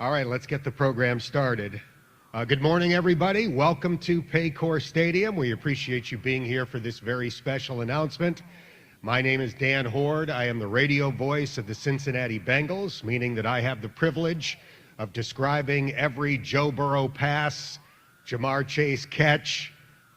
All right, let's get the program started. Good morning, everybody. Welcome to Paycor Stadium. We appreciate you being here for this very special announcement. My name is Dan Hoard. I am the radio voice of the Cincinnati Bengals, meaning that I have the privilege of describing every Joe Burrow pass, Jamar Chase catch,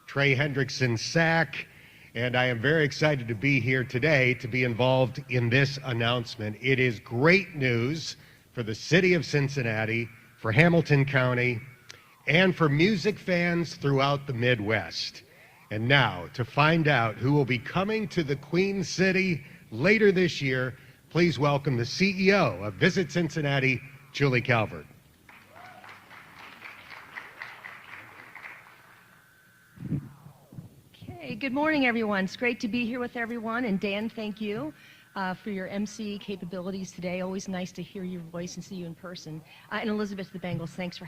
Trey Hendrickson sack, and I am very excited to be here today to be involved in this announcement. It is great news for the city of Cincinnati, for Hamilton County, and for music fans throughout the Midwest. And now, to find out who will be coming to the Queen City later this year, please welcome the CEO of Visit Cincinnati, Julie Calvert. Okay, good morning, everyone. It's great to be here with everyone. And Dan, thank you for your MC capabilities today. Always nice to hear your voice and see you in person. And Elizabeth, the Bengals, thanks for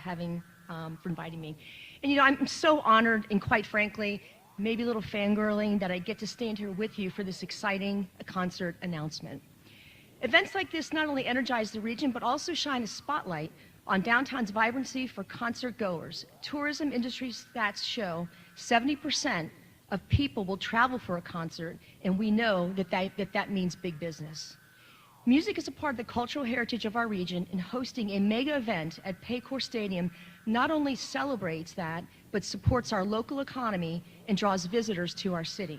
inviting me. And you know, I'm so honored and quite frankly, maybe a little fangirling that I get to stand here with you for this exciting concert announcement. Events like this not only energize the region, but also shine a spotlight on downtown's vibrancy for concert goers. Tourism industry stats show 70% of people will travel for a concert, and we know that means big business. Music is a part of the cultural heritage of our region, and hosting a mega event at Paycor Stadium not only celebrates that, but supports our local economy and draws visitors to our city.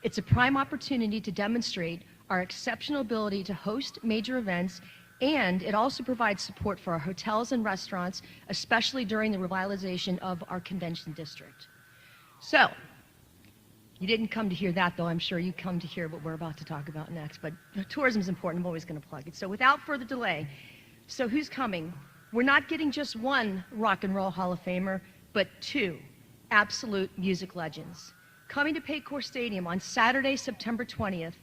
It's a prime opportunity to demonstrate our exceptional ability to host major events, and it also provides support for our hotels and restaurants, especially during the revitalization of our convention district. So, you didn't come to hear that, though. I'm sure you come to hear what we're about to talk about next. But tourism is important. I'm always going to plug it. So without further delay, so who's coming? We're not getting just one Rock and Roll Hall of Famer, but two absolute music legends. Coming to Paycor Stadium on Saturday, September 20th,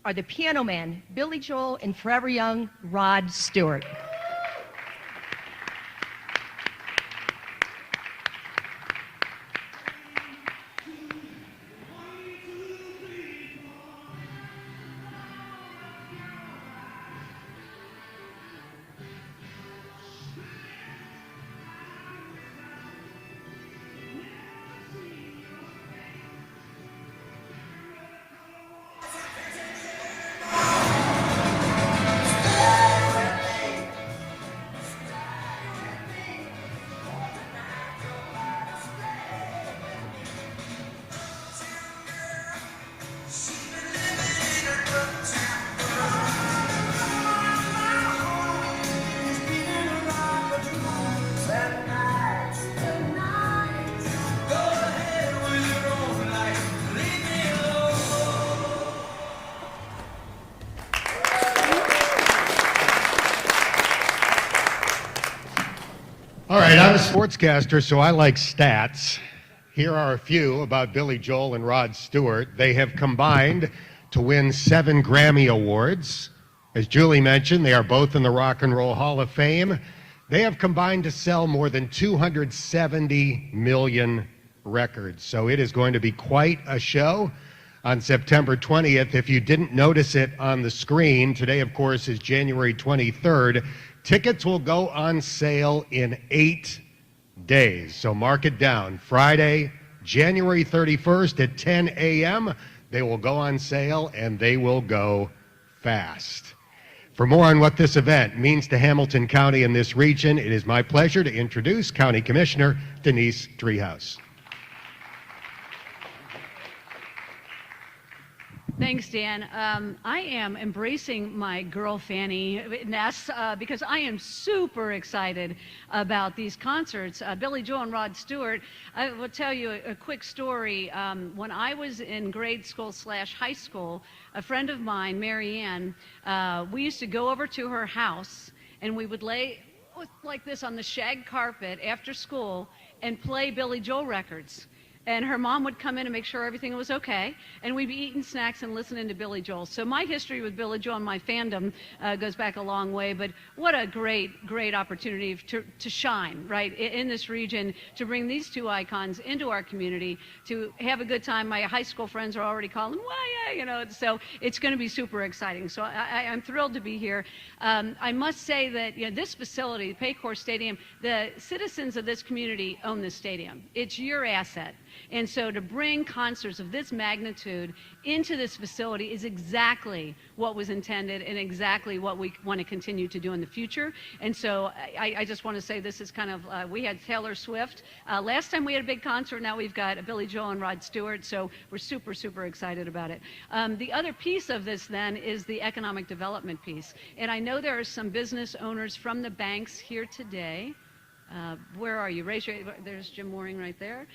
are the Piano Man, Billy Joel, and forever young Rod Stewart. All right, I'm a sportscaster, so I like stats. Here are a few about Billy Joel and Rod Stewart. They have combined to win 7 Grammy Awards. As Julie mentioned, they are both in the Rock and Roll Hall of Fame. They have combined to sell more than 270 million records. So it is going to be quite a show on September 20th. If you didn't notice it on the screen, today, of course, is January 23rd. Tickets will go on sale in 8 days, so mark it down. Friday, January 31st at 10 a.m., they will go on sale, and they will go fast. For more on what this event means to Hamilton County and this region, it is my pleasure to introduce County Commissioner Denise Driehaus. Thanks, Dan. I am embracing my girl Fanny-ness because I am super excited about these concerts. Billy Joel and Rod Stewart, I will tell you a quick story. When I was in grade school / high school, a friend of mine, Mary Ann, we used to go over to her house and we would lay like this on the shag carpet after school and play Billy Joel records. and her mom would come in and make sure everything was okay, and we'd be eating snacks and listening to Billy Joel. So my history with Billy Joel and my fandom goes back a long way, but what a great opportunity to shine, right, in this region, to bring these two icons into our community, to have a good time. My high school friends are already calling, well, yeah, so it's going to be super exciting. So I'm thrilled to be here. I must say that this facility, the Paycor Stadium, the citizens of this community own this stadium. It's your asset. And so to bring concerts of this magnitude into this facility is exactly what was intended and exactly what we want to continue to do in the future. And so I just want to say this is kind of, we had Taylor Swift. Last time we had a big concert, now we've got Billy Joel and Rod Stewart, so we're super excited about it. The other piece of this then is the economic development piece. And I know there are some business owners from the banks here today. Where are you? There's Jim Mooring right there.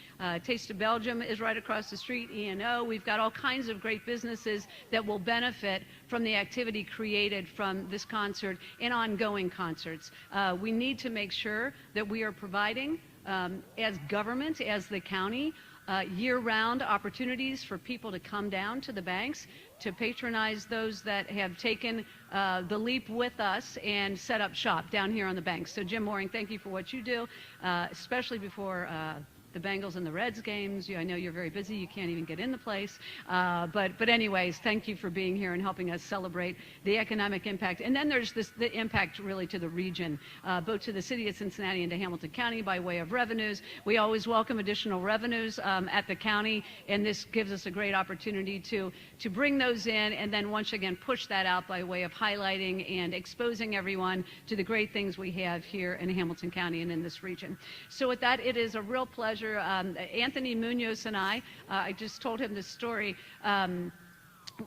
Taste of Belgium is right across the street. E&O. We've got all kinds of great businesses that will benefit from the activity created from this concert and ongoing concerts. We need to make sure that we are providing, as government, as the county, year-round opportunities for people to come down to the banks, to patronize those that have taken the leap with us and set up shop down here on the banks. So Jim Mooring, thank you for what you do, especially before the Bengals and the Reds games. I know you're very busy. You can't even get in the place. But anyways, thank you for being here and helping us celebrate the economic impact. And then there's the impact really to the region, both to the city of Cincinnati and to Hamilton County by way of revenues. We always welcome additional revenues at the county, and this gives us a great opportunity to bring those in and then once again push that out by way of highlighting and exposing everyone to the great things we have here in Hamilton County and in this region. So with that, it is a real pleasure. Anthony Munoz and I just told him this story.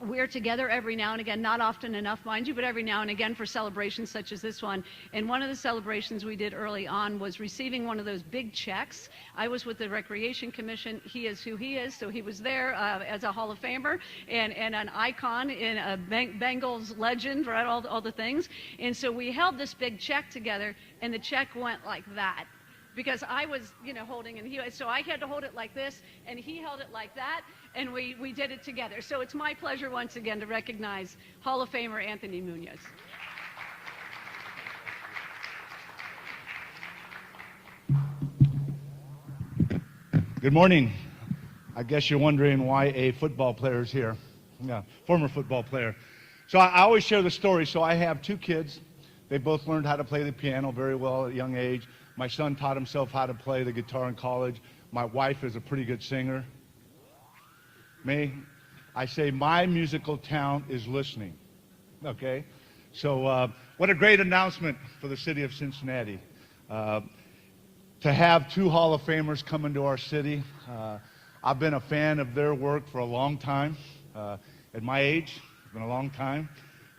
We're together every now and again, not often enough, mind you, but every now and again for celebrations such as this one. And one of the celebrations we did early on was receiving one of those big checks. I was with the Recreation Commission. He is who he is, so he was there as a Hall of Famer and an icon in a Bengals legend, right, all the things. And so we held this big check together, and the check went like that. Because I was, holding, and so I had to hold it like this, and he held it like that, and we did it together. So it's my pleasure once again to recognize Hall of Famer Anthony Munoz. Good morning. I guess you're wondering why a football player is here. Yeah, former football player. So I always share the story. So I have two kids. They both learned how to play the piano very well at a young age. My son taught himself how to play the guitar in college. My wife is a pretty good singer. I say my musical talent is listening. Okay? So what a great announcement for the city of Cincinnati. To have two Hall of Famers come into our city. I've been a fan of their work for a long time. At my age, it's been a long time.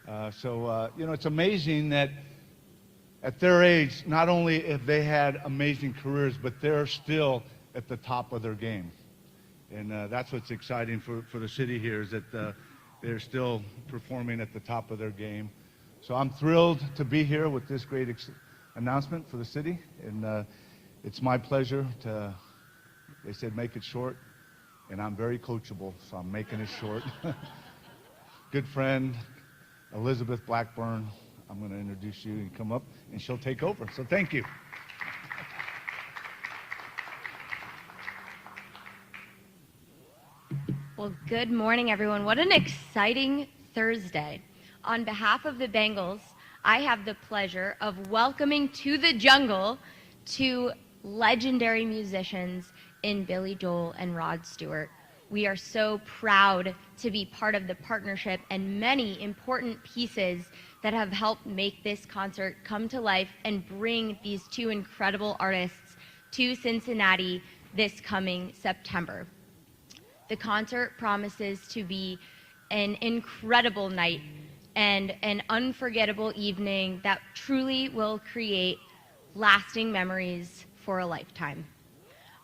It's amazing that at their age, not only have they had amazing careers, but they're still at the top of their game. And that's what's exciting for the city here, is that they're still performing at the top of their game. So I'm thrilled to be here with this great announcement for the city. And it's my pleasure to, they said make it short, and I'm very coachable, so I'm making it short. Good friend, Elizabeth Blackburn. I'm going to introduce you and come up, and she'll take over. So thank you. Well, good morning, everyone. What an exciting Thursday. On behalf of the Bengals, I have the pleasure of welcoming to the jungle two legendary musicians in Billy Joel and Rod Stewart. We are so proud to be part of the partnership and many important pieces that have helped make this concert come to life and bring these two incredible artists to Cincinnati this coming September. The concert promises to be an incredible night and an unforgettable evening that truly will create lasting memories for a lifetime.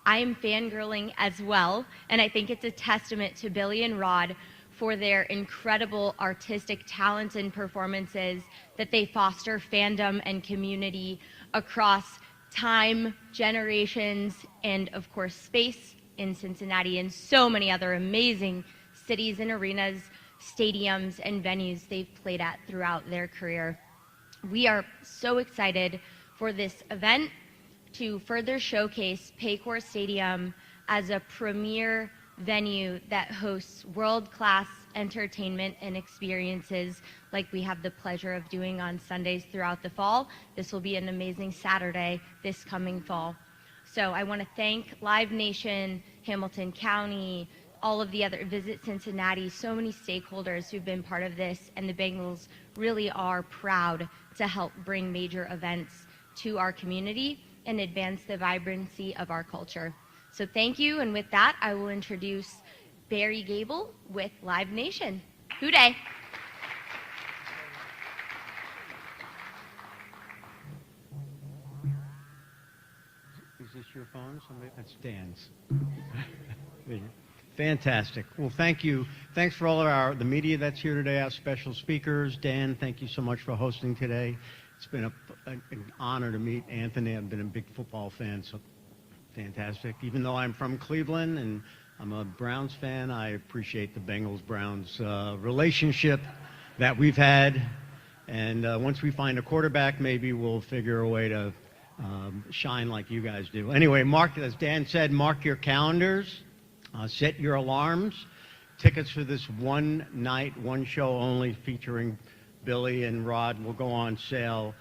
I am fangirling as well, and I think it's a testament to Billy and Rod for their incredible artistic talents and performances, that they foster fandom and community across time, generations, and of course space in Cincinnati and so many other amazing cities and arenas, stadiums, and venues they've played at throughout their career. We are so excited for this event to further showcase Paycor Stadium as a premier venue that hosts world-class entertainment and experiences like we have the pleasure of doing on Sundays throughout the fall. This will be an amazing Saturday this coming fall. So I want to thank Live Nation, Hamilton County, all of the other Visit Cincinnati, so many stakeholders who've been part of this, and the Bengals really are proud to help bring major events to our community and advance the vibrancy of our culture. So thank you, and with that, I will introduce Barry Gable with Live Nation. Hooday! Is this your phone? Somebody? That's Dan's. Fantastic. Well, thank you. Thanks for all of the media that's here today, our special speakers. Dan, thank you so much for hosting today. It's been an honor to meet Anthony. I've been a big football fan, so fantastic. Even though I'm from Cleveland and I'm a Browns fan, I appreciate the Bengals-Browns relationship that we've had. And once we find a quarterback, maybe we'll figure a way to shine like you guys do. Anyway, as Dan said, mark your calendars. Set your alarms. Tickets for this one night, one show only featuring Billy and Rod will go on sale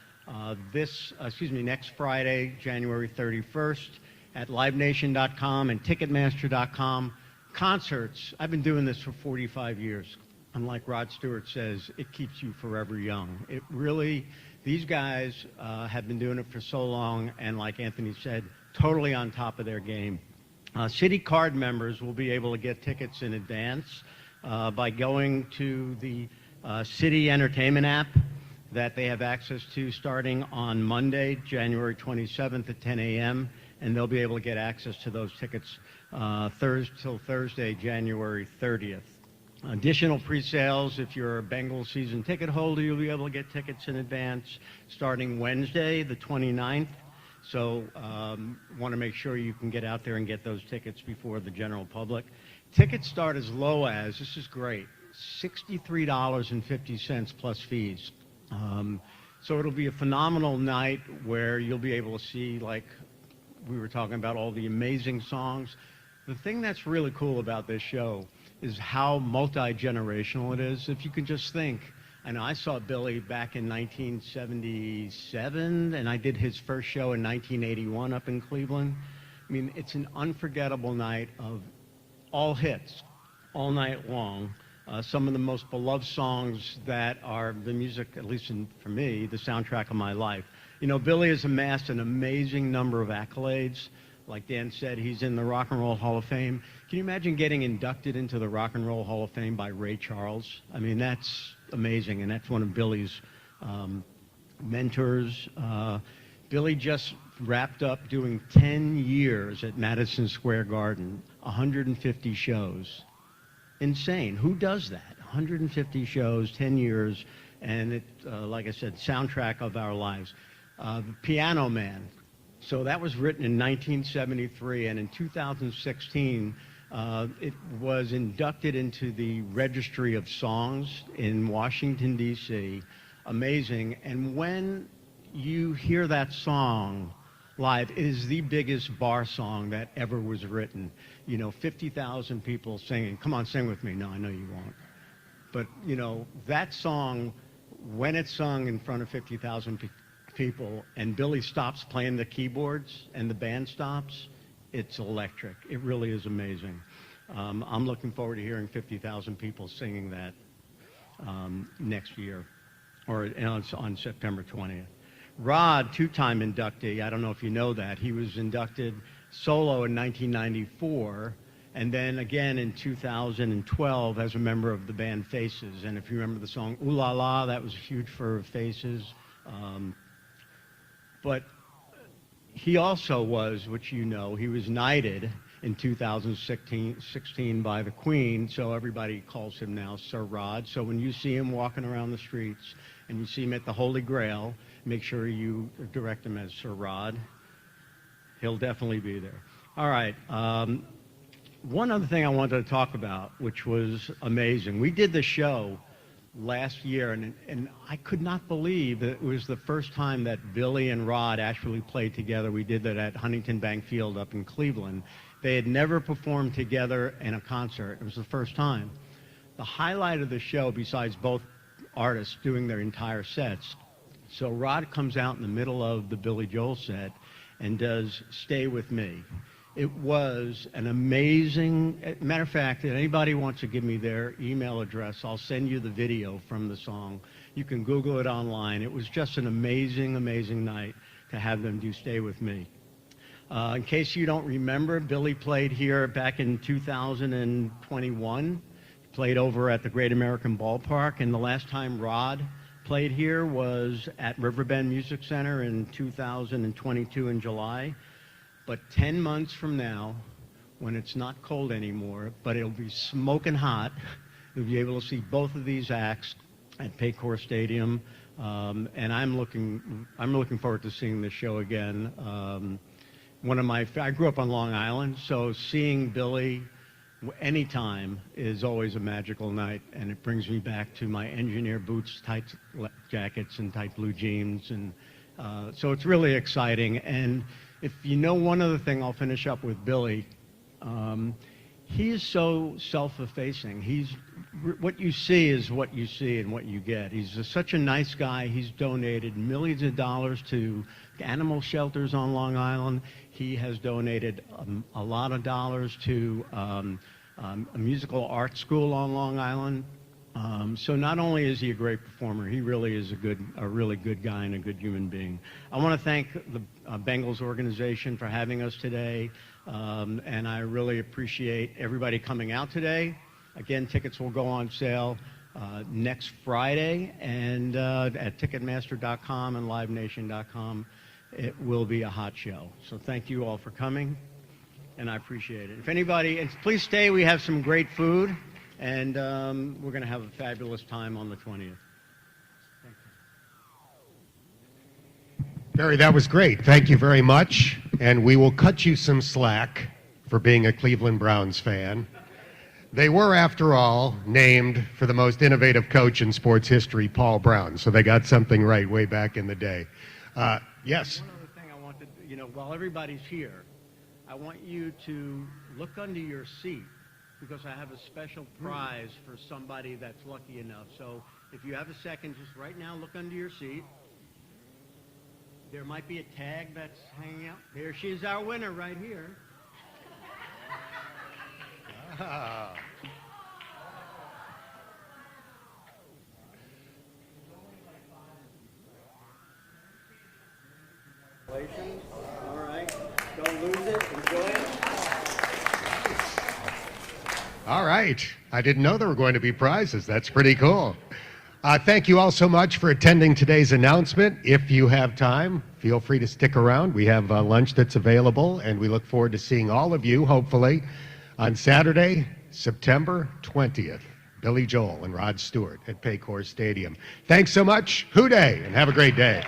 next Friday, January 31st at livenation.com and ticketmaster.com. Concerts. I've been doing this for 45 years. And like Rod Stewart says, it keeps you forever young. It really, these guys have been doing it for so long, and like Anthony said, totally on top of their game. City Card members will be able to get tickets in advance by going to the City Entertainment app that they have access to starting on Monday, January 27th at 10 a.m., and they'll be able to get access to those tickets till Thursday, January 30th. Additional pre-sales, if you're a Bengals season ticket holder, you'll be able to get tickets in advance starting Wednesday, the 29th. So want to make sure you can get out there and get those tickets before the general public. Tickets start as low as, this is great, $63.50 plus fees. So it'll be a phenomenal night where you'll be able to see, like we were talking about, all the amazing songs. The thing that's really cool about this show is how multi-generational it is. If you can just think, I know I saw Billy back in 1977, and I did his first show in 1981 up in Cleveland. I mean, it's an unforgettable night of all hits, all night long. Some of the most beloved songs that are the music, at least for me, the soundtrack of my life. You know, Billy has amassed an amazing number of accolades. Like Dan said, he's in the Rock and Roll Hall of Fame. Can you imagine getting inducted into the Rock and Roll Hall of Fame by Ray Charles? I mean, that's amazing, and that's one of Billy's mentors. Billy just wrapped up doing 10 years at Madison Square Garden, 150 shows. Insane. Who does that? 150 shows, 10 years, and it, like I said, soundtrack of our lives. The Piano Man. So that was written in 1973, and in 2016, it was inducted into the Registry of Songs in Washington, D.C. Amazing. And when you hear that song live, it is the biggest bar song that ever was written. You know, 50,000 people singing. Come on, sing with me. No, I know you won't. But, you know, that song, when it's sung in front of 50,000 people and Billy stops playing the keyboards and the band stops, it's electric. It really is amazing. I'm looking forward to hearing 50,000 people singing that next year, or on September 20th. Rod, two-time inductee. I don't know if you know that. He was inducted solo in 1994, and then again in 2012 as a member of the band Faces. And if you remember the song Ooh La La, that was huge for Faces. But he also was, which you know, he was knighted in 2016 by the Queen, so everybody calls him now Sir Rod. So when you see him walking around the streets and you see him at the Holy Grail, make sure you direct him as Sir Rod. He'll definitely be there. All right. one other thing I wanted to talk about, which was amazing. We did the show last year, and I could not believe that it was the first time that Billy and Rod actually played together. We did that at Huntington Bank Field up in Cleveland. They had never performed together in a concert. It was the first time. The highlight of the show, besides both artists doing their entire sets, so Rod comes out in the middle of the Billy Joel set and does Stay With Me. It was an amazing, matter of fact, if anybody wants to give me their email address, I'll send you the video from the song. You can Google it online. It was just an amazing, amazing night to have them do Stay With Me. In case you don't remember, Billy played here back in 2021, played over at the Great American Ballpark, and the last time Rod played here was at Riverbend Music Center in 2022 in July. But 10 months from now, when it's not cold anymore, but it'll be smoking hot, you'll be able to see both of these acts at Paycor Stadium. And I'm looking forward to seeing this show again. I grew up on Long Island, so seeing Billy anytime is always a magical night, and it brings me back to my engineer boots, tight jackets, and tight blue jeans. And so it's really exciting. And if you know one other thing, I'll finish up with Billy. He is so self-effacing. What you see is what you see and what you get. He's such a nice guy. He's donated millions of dollars to animal shelters on Long Island. He has donated a lot of dollars to a musical art school on Long Island. So not only is he a great performer, he really is a really good guy and a good human being. I want to thank the Bengals organization for having us today, and I really appreciate everybody coming out today. Again, tickets will go on sale next Friday, and at Ticketmaster.com and LiveNation.com. It will be a hot show. So thank you all for coming, and I appreciate it. If anybody, and please stay, we have some great food. And we're going to have a fabulous time on the 20th. Thank you. Barry, that was great. Thank you very much. And we will cut you some slack for being a Cleveland Browns fan. They were, after all, named for the most innovative coach in sports history, Paul Brown. So they got something right way back in the day. Yes? One other thing I wanted, while everybody's here, I want you to look under your seat, because I have a special prize for somebody that's lucky enough. So if you have a second, just right now look under your seat. There might be a tag that's hanging out. There she is, our winner right here. Ah. Congratulations. All right. Don't lose it. Enjoy it. All right. I didn't know there were going to be prizes. That's pretty cool. Thank you all so much for attending today's announcement. If you have time, feel free to stick around. We have lunch that's available, and we look forward to seeing all of you, hopefully, on Saturday, September 20th. Billy Joel and Rod Stewart at Paycor Stadium. Thanks so much. Hoo-day, and have a great day.